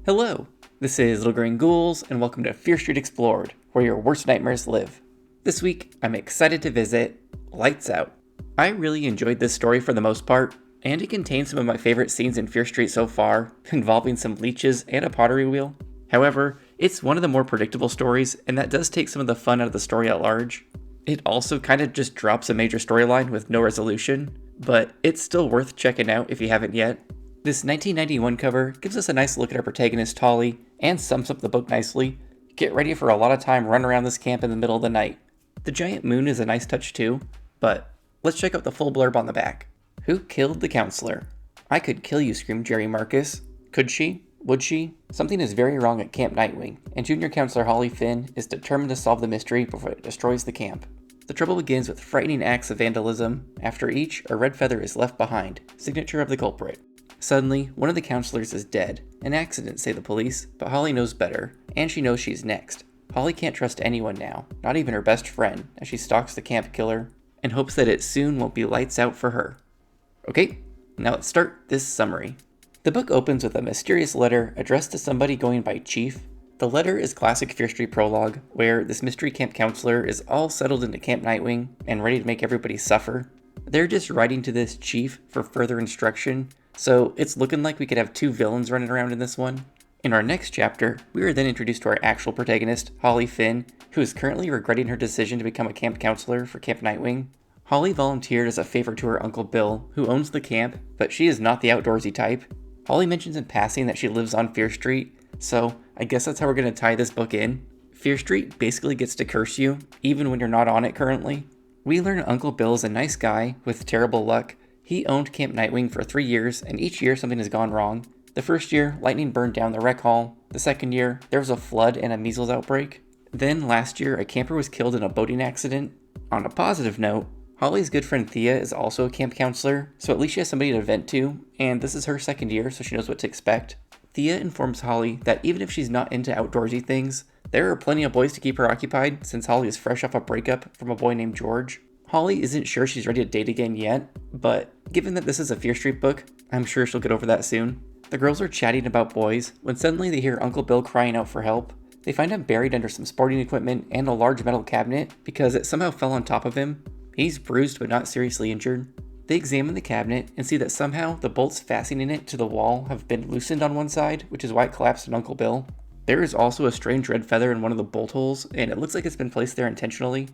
Hello, this is Little Green Ghouls, and welcome to Fear Street Explored, where your worst nightmares live. This week, I'm excited to visit Lights Out. I really enjoyed this story for the most part, and it contains some of my favorite scenes in Fear Street so far, involving some leeches and a pottery wheel. However, it's one of the more predictable stories, and that does take some of the fun out of the story at large. It also kind of just drops a major storyline with no resolution, but it's still worth checking out if you haven't yet. This 1991 cover gives us a nice look at our protagonist Holly and sums up the book nicely. Get ready for a lot of time running around this camp in the middle of the night. The giant moon is a nice touch too, but let's check out the full blurb on the back. Who killed the counselor? I could kill you, screamed Jerry Marcus. Could she? Would she? Something is very wrong at Camp Nightwing, and junior counselor Holly Finn is determined to solve the mystery before it destroys the camp. The trouble begins with frightening acts of vandalism. After each, a red feather is left behind, signature of the culprit. Suddenly, one of the counselors is dead. An accident, say the police, but Holly knows better, and she knows she's next. Holly can't trust anyone now, not even her best friend, as she stalks the camp killer, and hopes that it soon won't be lights out for her. Okay, now let's start this summary. The book opens with a mysterious letter addressed to somebody going by Chief. The letter is classic Fear Street prologue, where this mystery camp counselor is all settled into Camp Nightwing and ready to make everybody suffer. They're just writing to this chief for further instruction, so it's looking like we could have two villains running around in this one. In our next chapter, we are then introduced to our actual protagonist, Holly Finn, who is currently regretting her decision to become a camp counselor for Camp Nightwing. Holly volunteered as a favor to her Uncle Bill, who owns the camp, but she is not the outdoorsy type. Holly mentions in passing that she lives on Fear Street, so I guess that's how we're going to tie this book in. Fear Street basically gets to curse you, even when you're not on it currently. We learn Uncle Bill is a nice guy with terrible luck. He owned Camp Nightwing for 3 years, and each year something has gone wrong. The first year, lightning burned down the rec hall. The second year, there was a flood and a measles outbreak. Then last year, a camper was killed in a boating accident. On a positive note, Holly's good friend Thea is also a camp counselor, so at least she has somebody to vent to, and this is her second year, so she knows what to expect. Thea informs Holly that even if she's not into outdoorsy things, there are plenty of boys to keep her occupied since Holly is fresh off a breakup from a boy named George. Holly isn't sure she's ready to date again yet, but given that this is a Fear Street book, I'm sure she'll get over that soon. The girls are chatting about boys when suddenly they hear Uncle Bill crying out for help. They find him buried under some sporting equipment and a large metal cabinet because it somehow fell on top of him. He's bruised but not seriously injured. They examine the cabinet and see that somehow the bolts fastening it to the wall have been loosened on one side, which is why it collapsed on Uncle Bill. There is also a strange red feather in one of the bolt holes, and it looks like it's been placed there intentionally.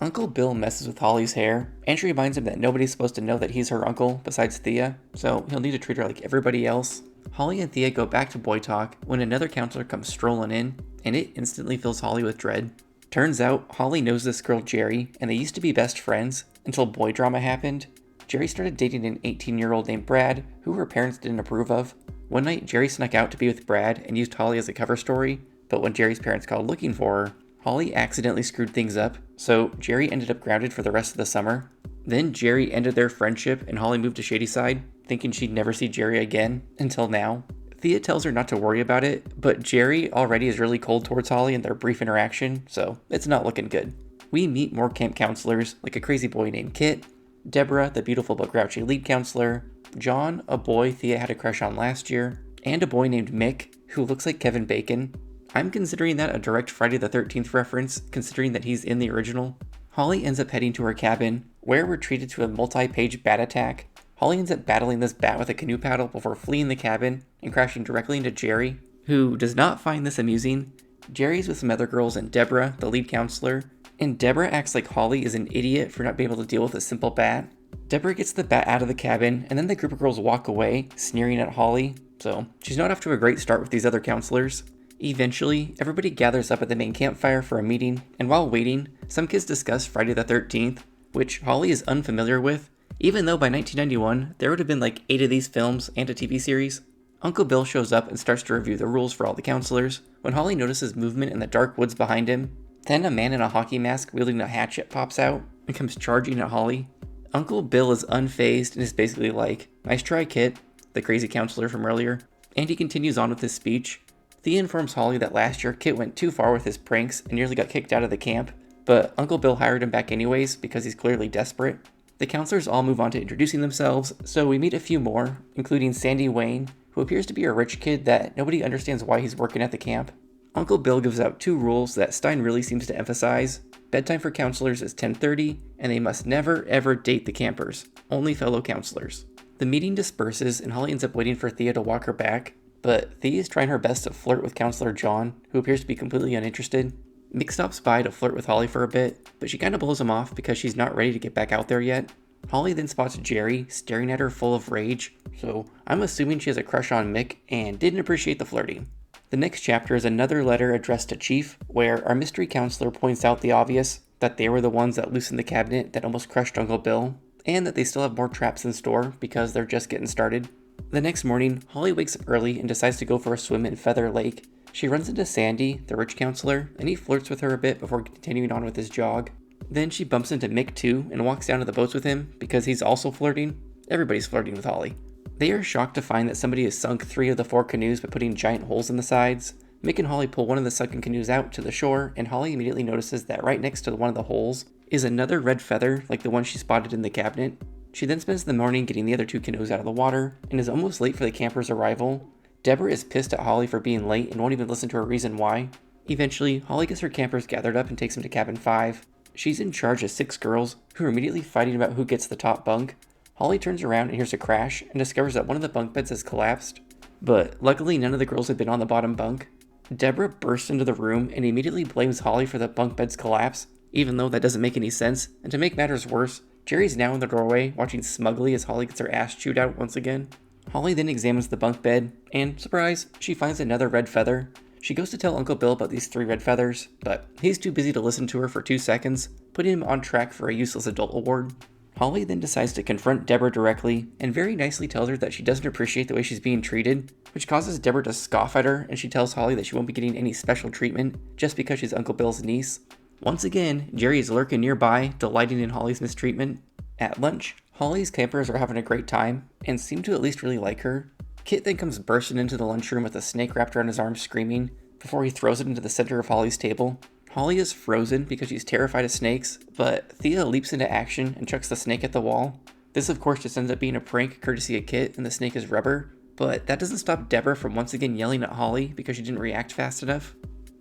Uncle Bill messes with Holly's hair, and she reminds him that nobody's supposed to know that he's her uncle besides Thea, so he'll need to treat her like everybody else. Holly and Thea go back to boy talk when another counselor comes strolling in, and it instantly fills Holly with dread. Turns out, Holly knows this girl Jerry, and they used to be best friends until boy drama happened. Jerry started dating an 18-year-old named Brad, who her parents didn't approve of. One night, Jerry snuck out to be with Brad and used Holly as a cover story, but when Jerry's parents called looking for her, Holly accidentally screwed things up, so Jerry ended up grounded for the rest of the summer. Then Jerry ended their friendship and Holly moved to Shadyside, thinking she'd never see Jerry again, until now. Thea tells her not to worry about it, but Jerry already is really cold towards Holly in their brief interaction, so it's not looking good. We meet more camp counselors, like a crazy boy named Kit, Deborah, the beautiful but grouchy lead counselor, John, a boy Thea had a crush on last year, and a boy named Mick, who looks like Kevin Bacon. I'm considering that a direct Friday the 13th reference, considering that he's in the original. Holly ends up heading to her cabin, where we're treated to a multi-page bat attack. Holly ends up battling this bat with a canoe paddle before fleeing the cabin and crashing directly into Jerry, who does not find this amusing. Jerry's with some other girls and Deborah, the lead counselor, and Deborah acts like Holly is an idiot for not being able to deal with a simple bat. Deborah gets the bat out of the cabin, and then the group of girls walk away, sneering at Holly, so she's not off to a great start with these other counselors. Eventually, everybody gathers up at the main campfire for a meeting, and while waiting, some kids discuss Friday the 13th, which Holly is unfamiliar with, even though by 1991, there would have been like 8 of these films and a TV series. Uncle Bill shows up and starts to review the rules for all the counselors, when Holly notices movement in the dark woods behind him. Then a man in a hockey mask wielding a hatchet pops out and comes charging at Holly. Uncle Bill is unfazed and is basically like, "Nice try, Kit," the crazy counselor from earlier, and he continues on with his speech. Thea informs Holly that last year Kit went too far with his pranks and nearly got kicked out of the camp, but Uncle Bill hired him back anyways because he's clearly desperate. The counselors all move on to introducing themselves, so we meet a few more, including Sandy Wayne, who appears to be a rich kid that nobody understands why he's working at the camp. Uncle Bill gives out 2 rules that Stine really seems to emphasize. Bedtime for counselors is 10:30, and they must never ever date the campers, only fellow counselors. The meeting disperses, and Holly ends up waiting for Thea to walk her back, but Thea is trying her best to flirt with Counselor John, who appears to be completely uninterested. Mick stops by to flirt with Holly for a bit, but she kinda blows him off because she's not ready to get back out there yet. Holly then spots Jerry staring at her full of rage, so I'm assuming she has a crush on Mick and didn't appreciate the flirting. The next chapter is another letter addressed to Chief, where our mystery counselor points out the obvious, that they were the ones that loosened the cabinet that almost crushed Uncle Bill, and that they still have more traps in store because they're just getting started. The next morning, Holly wakes up early and decides to go for a swim in Feather Lake. She runs into Sandy, the rich counselor, and he flirts with her a bit before continuing on with his jog. Then she bumps into Mick too and walks down to the boats with him because he's also flirting. Everybody's flirting with Holly. They are shocked to find that somebody has sunk 3 of the 4 canoes by putting giant holes in the sides. Mick and Holly pull one of the sunken canoes out to the shore, and Holly immediately notices that right next to one of the holes is another red feather like the one she spotted in the cabinet. She then spends the morning getting the other 2 canoes out of the water and is almost late for the campers' arrival. Deborah is pissed at Holly for being late and won't even listen to her reason why. Eventually, Holly gets her campers gathered up and takes them to cabin 5. She's in charge of 6 girls who are immediately fighting about who gets the top bunk. Holly turns around and hears a crash and discovers that one of the bunk beds has collapsed, but luckily none of the girls had been on the bottom bunk. Deborah bursts into the room and immediately blames Holly for the bunk bed's collapse, even though that doesn't make any sense, and to make matters worse, Jerry's now in the doorway watching smugly as Holly gets her ass chewed out once again. Holly then examines the bunk bed, and surprise, she finds another red feather. She goes to tell Uncle Bill about these 3 red feathers, but he's too busy to listen to her for 2 seconds, putting him on track for a useless adult award. Holly then decides to confront Deborah directly, and very nicely tells her that she doesn't appreciate the way she's being treated, which causes Deborah to scoff at her, and she tells Holly that she won't be getting any special treatment just because she's Uncle Bill's niece. Once again, Jerry is lurking nearby, delighting in Holly's mistreatment. At lunch, Holly's campers are having a great time, and seem to at least really like her. Kit then comes bursting into the lunchroom with a snake wrapped around his arm screaming, before he throws it into the center of Holly's table. Holly is frozen because she's terrified of snakes, but Thea leaps into action and chucks the snake at the wall. This of course just ends up being a prank courtesy of Kit, and the snake is rubber, but that doesn't stop Deborah from once again yelling at Holly because she didn't react fast enough.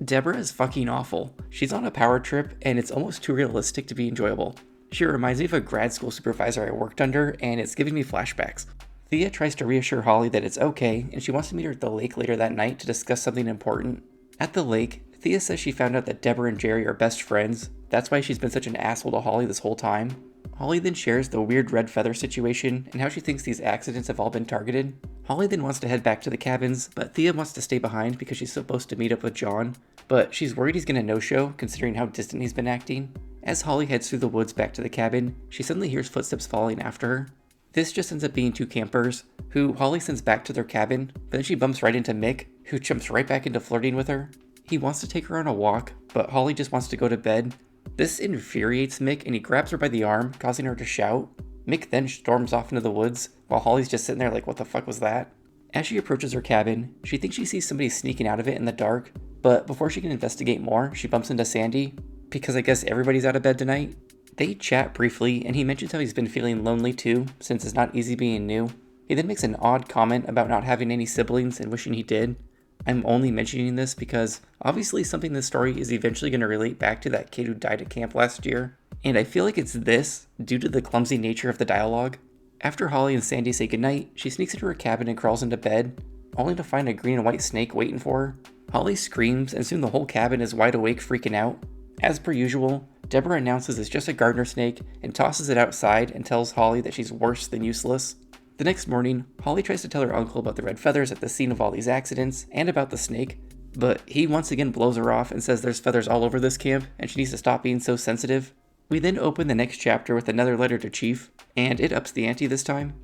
Deborah is fucking awful. She's on a power trip, and it's almost too realistic to be enjoyable. She reminds me of a grad school supervisor I worked under, and it's giving me flashbacks. Thea tries to reassure Holly that it's okay, and she wants to meet her at the lake later that night to discuss something important. At the lake, Thea says she found out that Deborah and Jerry are best friends. That's why she's been such an asshole to Holly this whole time. Holly then shares the weird red feather situation and how she thinks these accidents have all been targeted. Holly then wants to head back to the cabins, but Thea wants to stay behind because she's supposed to meet up with John, but she's worried he's gonna no-show considering how distant he's been acting. As Holly heads through the woods back to the cabin, she suddenly hears footsteps following after her. This just ends up being 2 campers, who Holly sends back to their cabin, but then she bumps right into Mick, who jumps right back into flirting with her. He wants to take her on a walk, but Holly just wants to go to bed. This infuriates Mick, and he grabs her by the arm, causing her to shout. Mick then storms off into the woods, while Holly's just sitting there like, what the fuck was that? As she approaches her cabin, she thinks she sees somebody sneaking out of it in the dark, but before she can investigate more, she bumps into Sandy, because I guess everybody's out of bed tonight. They chat briefly, and he mentions how he's been feeling lonely too, since it's not easy being new. He then makes an odd comment about not having any siblings and wishing he did. I'm only mentioning this because obviously something in this story is eventually going to relate back to that kid who died at camp last year, and I feel like it's this due to the clumsy nature of the dialogue. After Holly and Sandy say goodnight, she sneaks into her cabin and crawls into bed, only to find a green and white snake waiting for her. Holly screams, and soon the whole cabin is wide awake freaking out. As per usual, Deborah announces it's just a gardener snake and tosses it outside and tells Holly that she's worse than useless. The next morning, Holly tries to tell her uncle about the red feathers at the scene of all these accidents and about the snake, but he once again blows her off and says there's feathers all over this camp and she needs to stop being so sensitive. We then open the next chapter with another letter to Chief, and it ups the ante this time.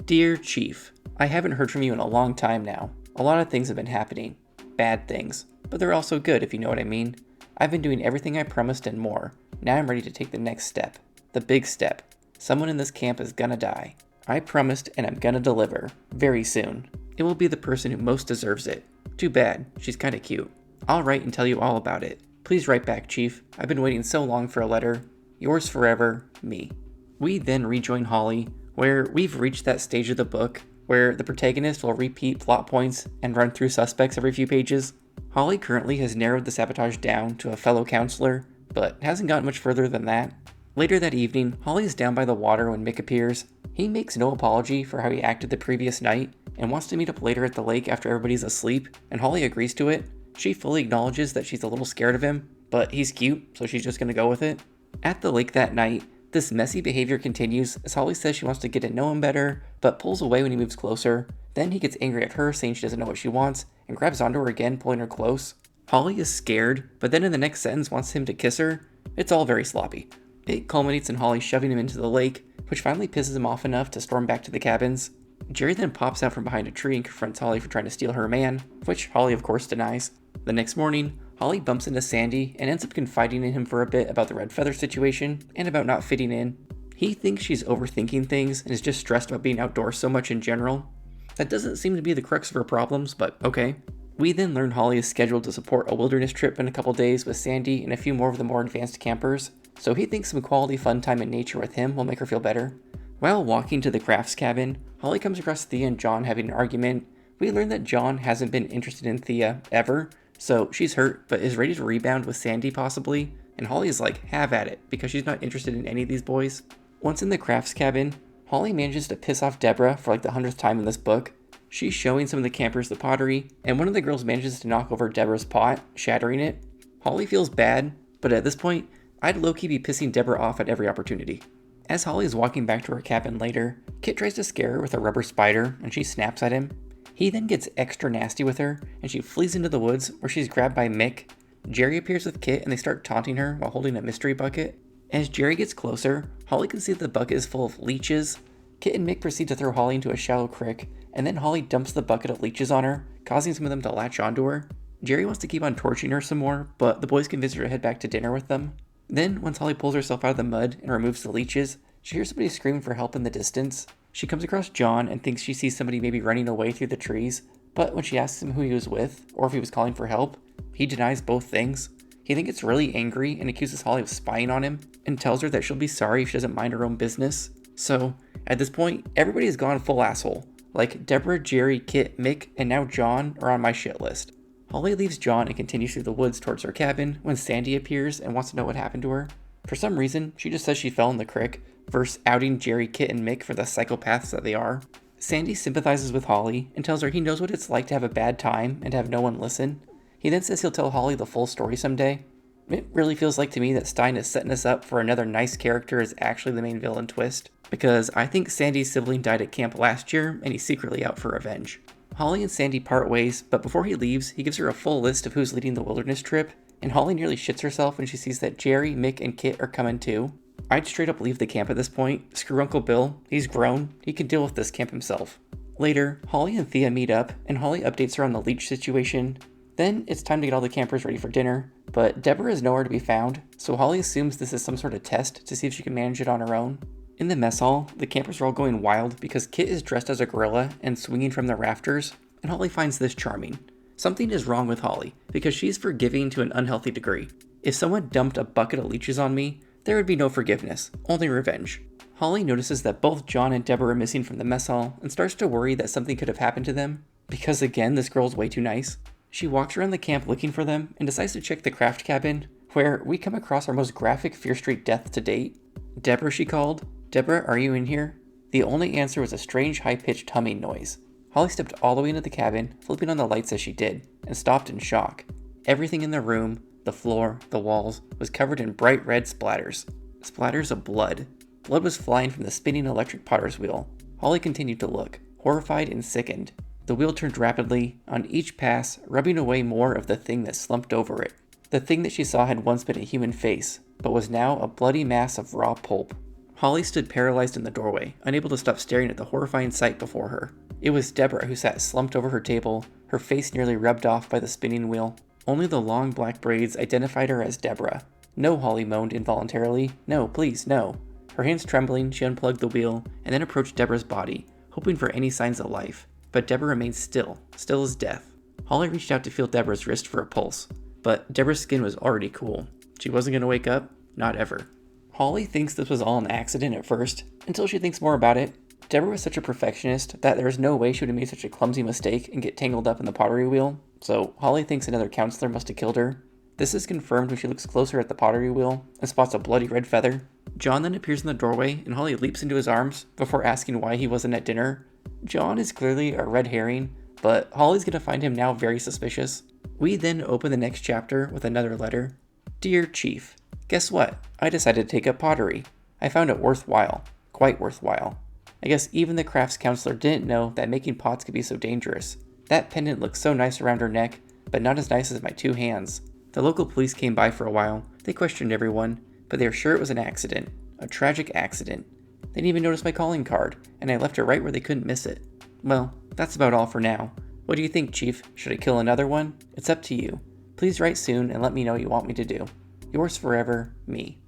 Dear Chief, I haven't heard from you in a long time now. A lot of things have been happening. Bad things, but they're also good if you know what I mean. I've been doing everything I promised and more. Now I'm ready to take the next step. The big step. Someone in this camp is gonna die. I promised, and I'm gonna deliver. Very soon. It will be the person who most deserves it. Too bad, she's kinda cute. I'll write and tell you all about it. Please write back, Chief. I've been waiting so long for a letter. Yours forever, me. We then rejoin Holly, where we've reached that stage of the book where the protagonist will repeat plot points and run through suspects every few pages. Holly currently has narrowed the sabotage down to a fellow counselor, but hasn't gotten much further than that. Later that evening, Holly is down by the water when Mick appears. He makes no apology for how he acted the previous night and wants to meet up later at the lake after everybody's asleep, and Holly agrees to it. She fully acknowledges that she's a little scared of him, but he's cute, so she's just gonna go with it. At the lake that night, this messy behavior continues as Holly says she wants to get to know him better, but pulls away when he moves closer. Then he gets angry at her, saying she doesn't know what she wants, and grabs onto her again, pulling her close. Holly is scared, but then in the next sentence wants him to kiss her. It's all very sloppy. It culminates in Holly shoving him into the lake, which finally pisses him off enough to storm back to the cabins. Jerry then pops out from behind a tree and confronts Holly for trying to steal her man, which Holly of course denies. The next morning, Holly bumps into Sandy and ends up confiding in him for a bit about the red feather situation and about not fitting in. He thinks she's overthinking things and is just stressed about being outdoors so much in general. That doesn't seem to be the crux of her problems, but okay. We then learn Holly is scheduled to support a wilderness trip in a couple days with Sandy and a few more of the more advanced campers, so he thinks some quality fun time in nature with him will make her feel better. While walking to the crafts cabin, Holly comes across Thea and John having an argument. We learn that John hasn't been interested in Thea ever, so she's hurt but is ready to rebound with Sandy possibly, and Holly is like, have at it, because she's not interested in any of these boys. Once in the crafts cabin, Holly manages to piss off Deborah for like the 100th time in this book. She's showing some of the campers the pottery, and one of the girls manages to knock over Deborah's pot, shattering it. Holly feels bad, but at this point, I'd low-key be pissing Deborah off at every opportunity. As Holly is walking back to her cabin later, Kit tries to scare her with a rubber spider, and she snaps at him. He then gets extra nasty with her, and she flees into the woods, where she's grabbed by Mick. Jerry appears with Kit, and they start taunting her while holding a mystery bucket. As Jerry gets closer, Holly can see that the bucket is full of leeches. Kit and Mick proceed to throw Holly into a shallow creek, and then Holly dumps the bucket of leeches on her, causing some of them to latch onto her. Jerry wants to keep on torturing her some more, but the boys convince her to head back to dinner with them. Then, once Holly pulls herself out of the mud and removes the leeches, she hears somebody screaming for help in the distance. She comes across John and thinks she sees somebody maybe running away through the trees, but when she asks him who he was with, or if he was calling for help, he denies both things. He then gets really angry and accuses Holly of spying on him, and tells her that she'll be sorry if she doesn't mind her own business. So, at this point, everybody has gone full asshole. Like Deborah, Jerry, Kit, Mick, and now John are on my shit list. Holly leaves John and continues through the woods towards her cabin when Sandy appears and wants to know what happened to her. For some reason, she just says she fell in the creek, versus outing Jerry, Kit, and Mick for the psychopaths that they are. Sandy sympathizes with Holly and tells her he knows what it's like to have a bad time and to have no one listen. He then says he'll tell Holly the full story someday. It really feels like to me that Stine is setting us up for another nice character as actually the main villain twist, because I think Sandy's sibling died at camp last year and he's secretly out for revenge. Holly and Sandy part ways, but before he leaves, he gives her a full list of who's leading the wilderness trip, and Holly nearly shits herself when she sees that Jerry, Mick, and Kit are coming too. I'd straight up leave the camp at this point. Screw Uncle Bill, he's grown, he can deal with this camp himself. Later, Holly and Thea meet up, and Holly updates her on the leech situation. Then it's time to get all the campers ready for dinner, but Deborah is nowhere to be found, so Holly assumes this is some sort of test to see if she can manage it on her own. In the mess hall, the campers are all going wild because Kit is dressed as a gorilla and swinging from the rafters, and Holly finds this charming. Something is wrong with Holly, because she's forgiving to an unhealthy degree. If someone dumped a bucket of leeches on me, there would be no forgiveness, only revenge. Holly notices that both John and Deborah are missing from the mess hall and starts to worry that something could have happened to them, because again, this girl's way too nice. She walks around the camp looking for them and decides to check the craft cabin, where we come across our most graphic Fear Street death to date. Deborah, she called. Deborah, are you in here? The only answer was a strange high-pitched humming noise. Holly stepped all the way into the cabin, flipping on the lights as she did, and stopped in shock. Everything in the room, the floor, the walls, was covered in bright red splatters. Splatters of blood. Blood was flying from the spinning electric potter's wheel. Holly continued to look, horrified and sickened. The wheel turned rapidly, on each pass, rubbing away more of the thing that slumped over it. The thing that she saw had once been a human face, but was now a bloody mass of raw pulp. Holly stood paralyzed in the doorway, unable to stop staring at the horrifying sight before her. It was Deborah who sat slumped over her table, her face nearly rubbed off by the spinning wheel. Only the long black braids identified her as Deborah. No, Holly moaned involuntarily. No, please, no. Her hands trembling, she unplugged the wheel, and then approached Deborah's body, hoping for any signs of life. But Deborah remained still as death. Holly reached out to feel Deborah's wrist for a pulse, but Deborah's skin was already cool. She wasn't going to wake up, not ever. Holly thinks this was all an accident at first, until she thinks more about it. Deborah was such a perfectionist that there was no way she would have made such a clumsy mistake and get tangled up in the pottery wheel, so Holly thinks another counselor must have killed her. This is confirmed when she looks closer at the pottery wheel and spots a bloody red feather. John then appears in the doorway and Holly leaps into his arms before asking why he wasn't at dinner. John is clearly a red herring, but Holly's gonna find him now very suspicious. We then open the next chapter with another letter. Dear Chief, guess what? I decided to take up pottery. I found it worthwhile. Quite worthwhile. I guess even the crafts counselor didn't know that making pots could be so dangerous. That pendant looks so nice around her neck, but not as nice as my two hands. The local police came by for a while. They questioned everyone, but they were sure it was an accident. A tragic accident. They didn't even notice my calling card, and I left it right where they couldn't miss it. Well, that's about all for now. What do you think, Chief? Should I kill another one? It's up to you. Please write soon and let me know what you want me to do. Yours forever, me.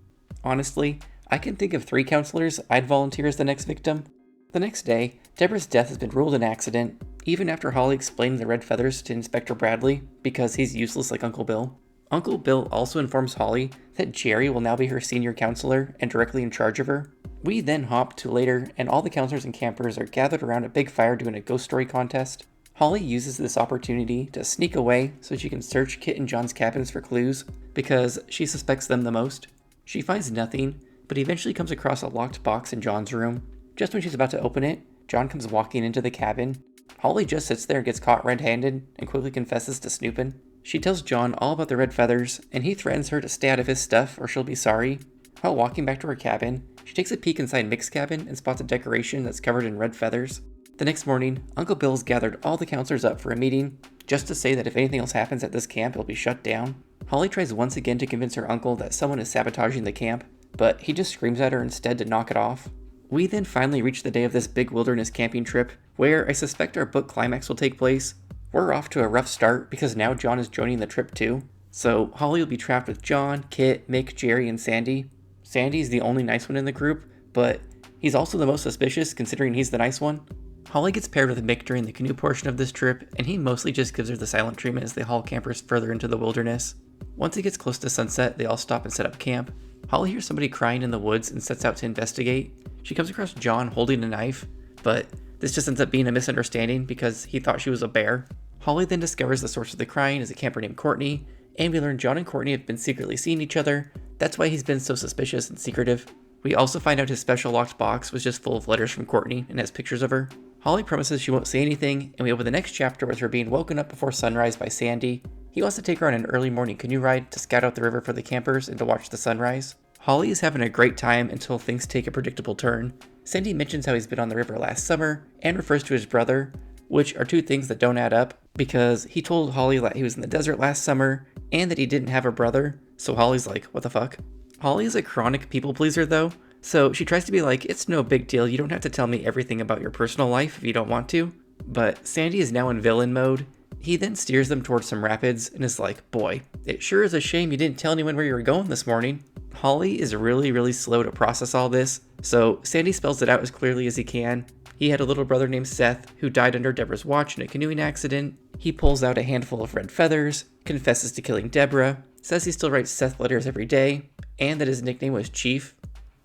Honestly, I can think of 3 counselors I'd volunteer as the next victim. The next day, Deborah's death has been ruled an accident, even after Holly explained the red feathers to Inspector Bradley, because he's useless like Uncle Bill. Uncle Bill also informs Holly that Jerry will now be her senior counselor and directly in charge of her. We then hop to later, and all the counselors and campers are gathered around a big fire doing a ghost story contest. Holly uses this opportunity to sneak away so she can search Kit and John's cabins for clues, because she suspects them the most. She finds nothing, but eventually comes across a locked box in John's room. Just when she's about to open it, John comes walking into the cabin. Holly just sits there and gets caught red-handed and quickly confesses to snooping. She tells John all about the red feathers, and he threatens her to stay out of his stuff or she'll be sorry. While walking back to her cabin, she takes a peek inside Mick's cabin and spots a decoration that's covered in red feathers. The next morning, Uncle Bill's gathered all the counselors up for a meeting, just to say that if anything else happens at this camp, it'll be shut down. Holly tries once again to convince her uncle that someone is sabotaging the camp, but he just screams at her instead to knock it off. We then finally reach the day of this big wilderness camping trip, where I suspect our book climax will take place. We're off to a rough start because now John is joining the trip too. So Holly will be trapped with John, Kit, Mick, Jerry, and Sandy. Sandy's the only nice one in the group, but he's also the most suspicious considering he's the nice one. Holly gets paired with Mick during the canoe portion of this trip, and he mostly just gives her the silent treatment as they haul campers further into the wilderness. Once it gets close to sunset, they all stop and set up camp. Holly hears somebody crying in the woods and sets out to investigate. She comes across John holding a knife, but this just ends up being a misunderstanding because he thought she was a bear. Holly then discovers the source of the crying is a camper named Courtney, and we learn John and Courtney have been secretly seeing each other. That's why he's been so suspicious and secretive. We also find out his special locked box was just full of letters from Courtney and has pictures of her. Holly promises she won't say anything, and we open the next chapter with her being woken up before sunrise by Sandy. He wants to take her on an early morning canoe ride to scout out the river for the campers and to watch the sunrise. Holly is having a great time until things take a predictable turn. Sandy mentions how he's been on the river last summer and refers to his brother, which are two things that don't add up because he told Holly that he was in the desert last summer and that he didn't have a brother, so Holly's like, what the fuck? Holly is a chronic people pleaser though, so she tries to be like, it's no big deal, you don't have to tell me everything about your personal life if you don't want to. But Sandy is now in villain mode. He then steers them towards some rapids and is like, boy, it sure is a shame you didn't tell anyone where you were going this morning. Holly is really slow to process all this, so Sandy spells it out as clearly as he can. He had a little brother named Seth who died under Deborah's watch in a canoeing accident. He pulls out a handful of red feathers, confesses to killing Deborah, says he still writes Seth letters every day, and that his nickname was Chief.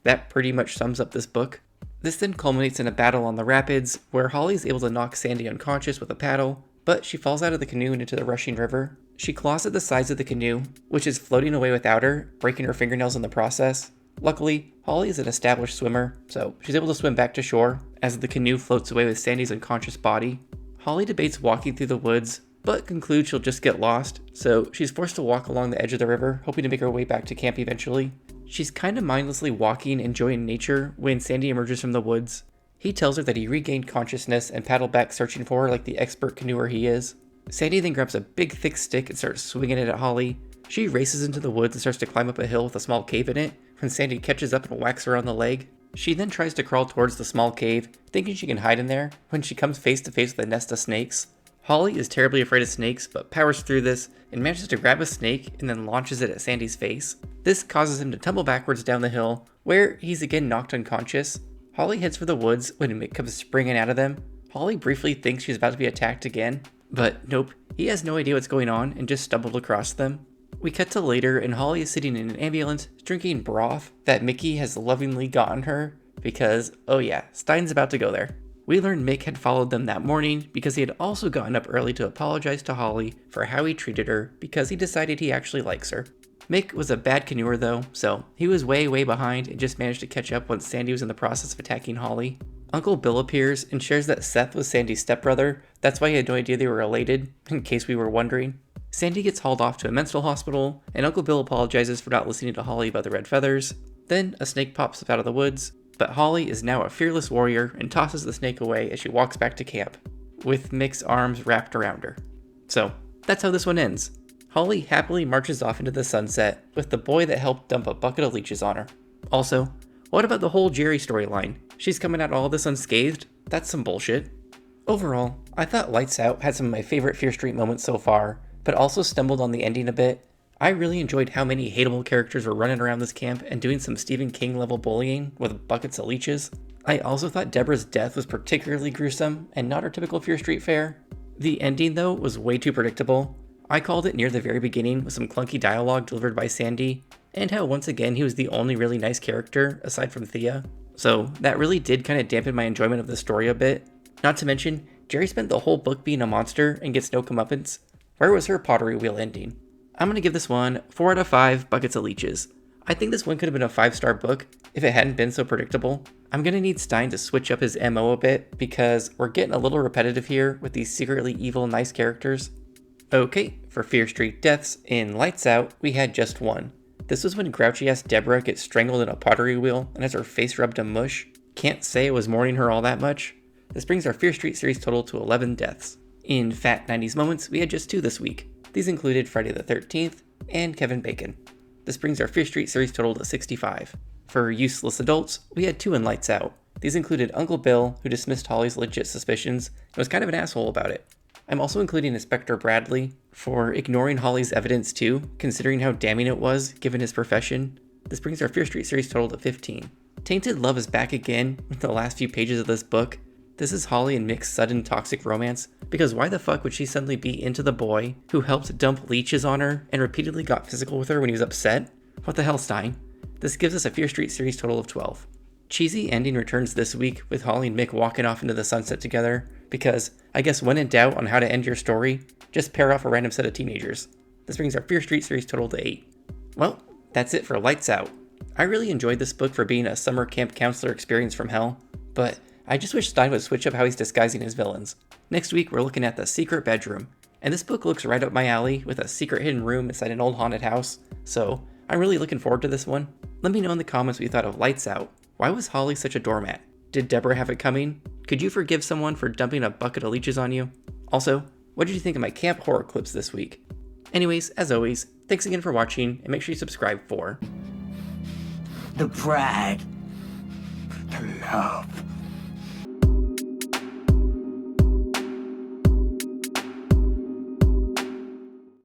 That pretty much sums up this book. This then culminates in a battle on the rapids, where Holly is able to knock Sandy unconscious with a paddle, but she falls out of the canoe and into the rushing river. She claws at the sides of the canoe, which is floating away without her, breaking her fingernails in the process. Luckily, Holly is an established swimmer, so she's able to swim back to shore as the canoe floats away with Sandy's unconscious body. Holly debates walking through the woods, but concludes she'll just get lost, so she's forced to walk along the edge of the river, hoping to make her way back to camp eventually. She's kind of mindlessly walking, enjoying nature, when Sandy emerges from the woods. He tells her that he regained consciousness and paddled back searching for her like the expert canoeer he is. Sandy then grabs a big thick stick and starts swinging it at Holly. She races into the woods and starts to climb up a hill with a small cave in it, when Sandy catches up and whacks her on the leg. She then tries to crawl towards the small cave, thinking she can hide in there, when she comes face to face with a nest of snakes. Holly is terribly afraid of snakes, but powers through this and manages to grab a snake and then launches it at Sandy's face. This causes him to tumble backwards down the hill, where he's again knocked unconscious. Holly heads for the woods when Mick comes springing out of them. Holly briefly thinks she's about to be attacked again, but nope, he has no idea what's going on and just stumbled across them. We cut to later and Holly is sitting in an ambulance drinking broth that Mickey has lovingly gotten her, because, oh yeah, Stine's about to go there. We learned Mick had followed them that morning because he had also gotten up early to apologize to Holly for how he treated her because he decided he actually likes her. Mick was a bad canoer though, so he was way behind and just managed to catch up once Sandy was in the process of attacking Holly. Uncle Bill appears and shares that Seth was Sandy's stepbrother. That's why he had no idea they were related, in case we were wondering. Sandy gets hauled off to a mental hospital, and Uncle Bill apologizes for not listening to Holly about the red feathers. Then a snake pops up out of the woods, but Holly is now a fearless warrior and tosses the snake away as she walks back to camp, with Mick's arms wrapped around her. So, that's how this one ends. Holly happily marches off into the sunset with the boy that helped dump a bucket of leeches on her. Also, what about the whole Jerry storyline? She's coming out all this unscathed? That's some bullshit. Overall, I thought Lights Out had some of my favorite Fear Street moments so far, but also stumbled on the ending a bit. I really enjoyed how many hateable characters were running around this camp and doing some Stephen King level bullying with buckets of leeches. I also thought Deborah's death was particularly gruesome and not our typical Fear Street fare. The ending though was way too predictable. I called it near the very beginning with some clunky dialogue delivered by Sandy, and how once again he was the only really nice character aside from Thea. So that really did kind of dampen my enjoyment of the story a bit. Not to mention, Jerry spent the whole book being a monster and gets no comeuppance. Where was her pottery wheel ending? I'm going to give this one 4 out of 5 buckets of leeches. I think this one could have been a 5-star book if it hadn't been so predictable. I'm going to need Stine to switch up his MO a bit because we're getting a little repetitive here with these secretly evil nice characters. Okay, for Fear Street deaths in Lights Out, we had just one. This was when grouchy-ass Deborah gets strangled in a pottery wheel and has her face rubbed to mush. Can't say it was mourning her all that much. This brings our Fear Street series total to 11 deaths. In Fat 90s moments, we had just 2 this week. These included Friday the 13th and Kevin Bacon. This brings our Fear Street series total to 65. For useless adults, we had 2 in Lights Out. These included Uncle Bill, who dismissed Holly's legit suspicions and was kind of an asshole about it. I'm also including Inspector Bradley for ignoring Holly's evidence too, considering how damning it was given his profession. This brings our Fear Street series total to 15. Tainted Love is back again with the last few pages of this book. This is Holly and Mick's sudden toxic romance, because why the fuck would she suddenly be into the boy who helped dump leeches on her and repeatedly got physical with her when he was upset? What the hell, Stine? This gives us a Fear Street series total of 12. Cheesy ending returns this week with Holly and Mick walking off into the sunset together, because I guess when in doubt on how to end your story, just pair off a random set of teenagers. This brings our Fear Street series total to 8. Well, that's it for Lights Out. I really enjoyed this book for being a summer camp counselor experience from hell, but I just wish Stine would switch up how he's disguising his villains. Next week, we're looking at The Secret Bedroom, and this book looks right up my alley with a secret hidden room inside an old haunted house, so I'm really looking forward to this one. Let me know in the comments what you thought of Lights Out. Why was Holly such a doormat? Did Deborah have it coming? Could you forgive someone for dumping a bucket of leeches on you? Also, what did you think of my camp horror clips this week? Anyways, as always, thanks again for watching, and make sure you subscribe for the pride, the love,